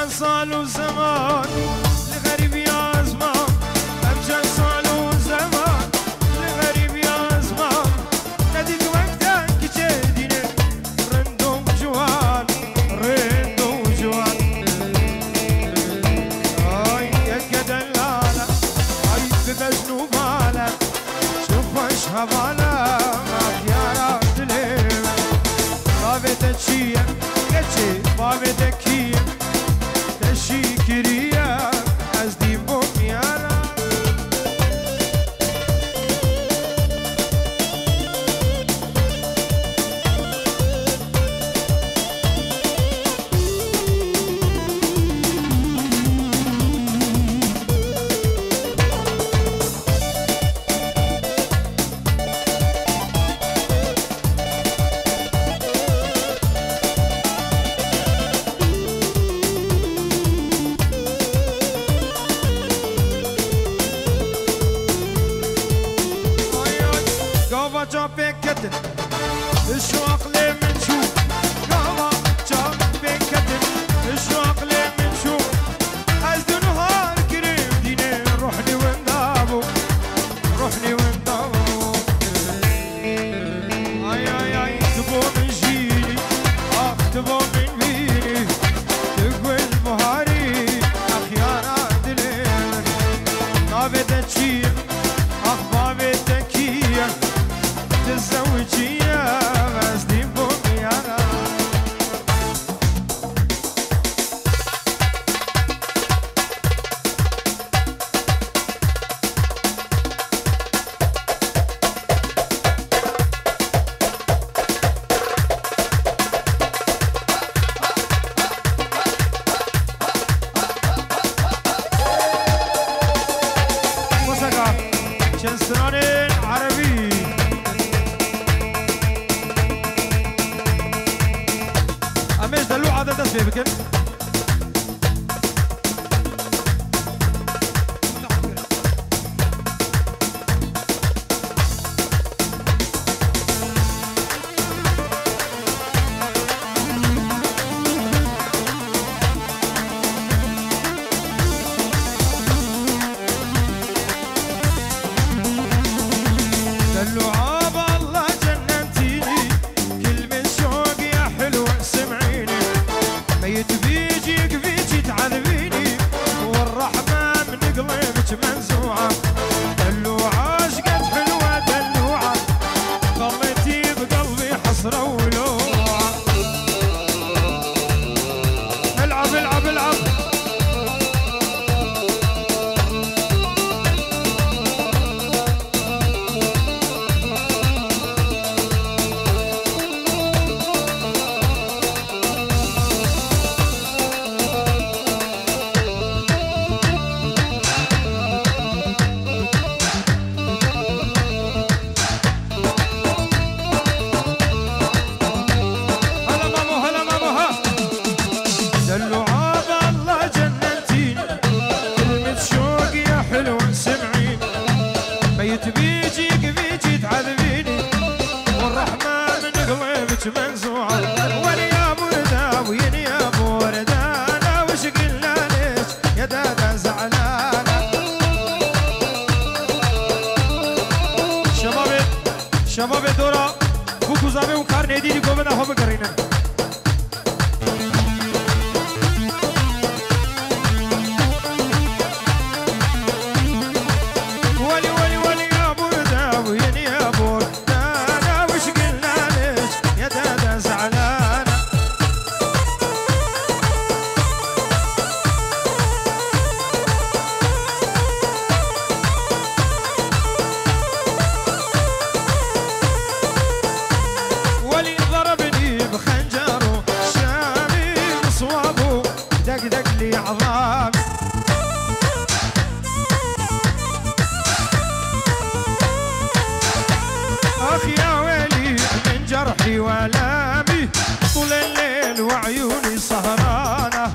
أبجان صالوا زمان لغريب يا زمان أبجان صالوا زمان لغريب يا زمان نديك وقتك جديني رندو جوان رندو جوان هاي يا دلالة هاي بمجنو بالك شوف وش هبالة يا رجلي بابتك شيء كتشي بابتك هي تشيكريا أزدي بوميانا جابك كتن الشوق لي من شوف قاما جابك كتن الشوق لي من شوف أزدو نهار قريب ديني روحني وندابو روحني وندابو آي آي آي تبو من جيني تبو من بيني تقوي البهاري أخيانا دليل طابت تشير أخبابت تكير تزوجية بس دي بومي أنا موسيقى شنسراني عربي أميش دلوع هذا تسبيح بكم دلوع بالله جننتيني كلمة شوق يا حلوة سمعيني ميت بيجيك فيجي تعذبيني والرحمة من قلبك منزوعة دلوعة عشقت حلوة دلوعة ظليتي بقلبي حسرة ولوعة العب العب العب منزوعة ولي يا بردة وين يا بردة أنا وش قلنا ليش يا دادا زعلانة شباب دورا بو كوزابي وكار نديري قومنا هم قرينا ولي يا بردة وين يا بردة أنا وش قلنا ليش يا دادا زعلانة ولي ضربني بخنجره شامي بصوابه دق لي عظامي اخ يا ويلي من جرحي والامي طول الليل وعيوني سهرانه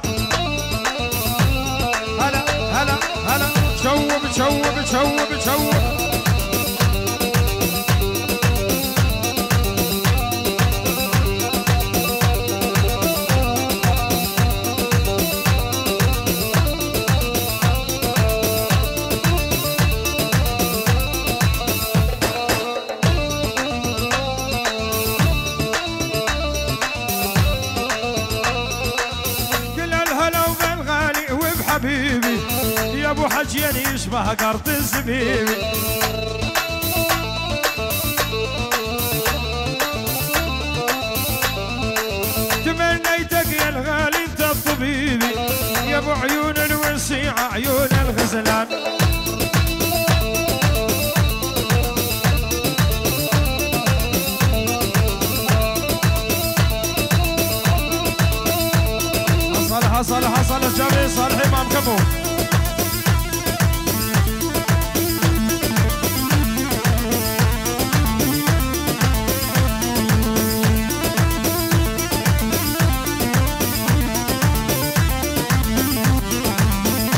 هلا هلا هلا شوب شوب شوب شوب يشبه قرط الزبيب. تمنيتك يا الغالي انت الطبيب، يا ابو عيون الوسيعة عيون الغزلان. حصل الجميع صالح امام كفو.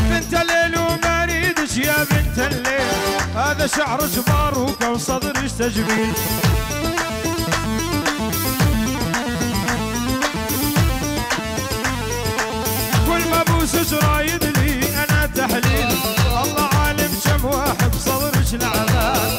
بنت الليل وما اريدش يا بنت الليل، هذا شعرك باروك وصدرك تجميل. بوسش رايد لي انا تحليل، الله عالم كم واحد بصدرك العذاب.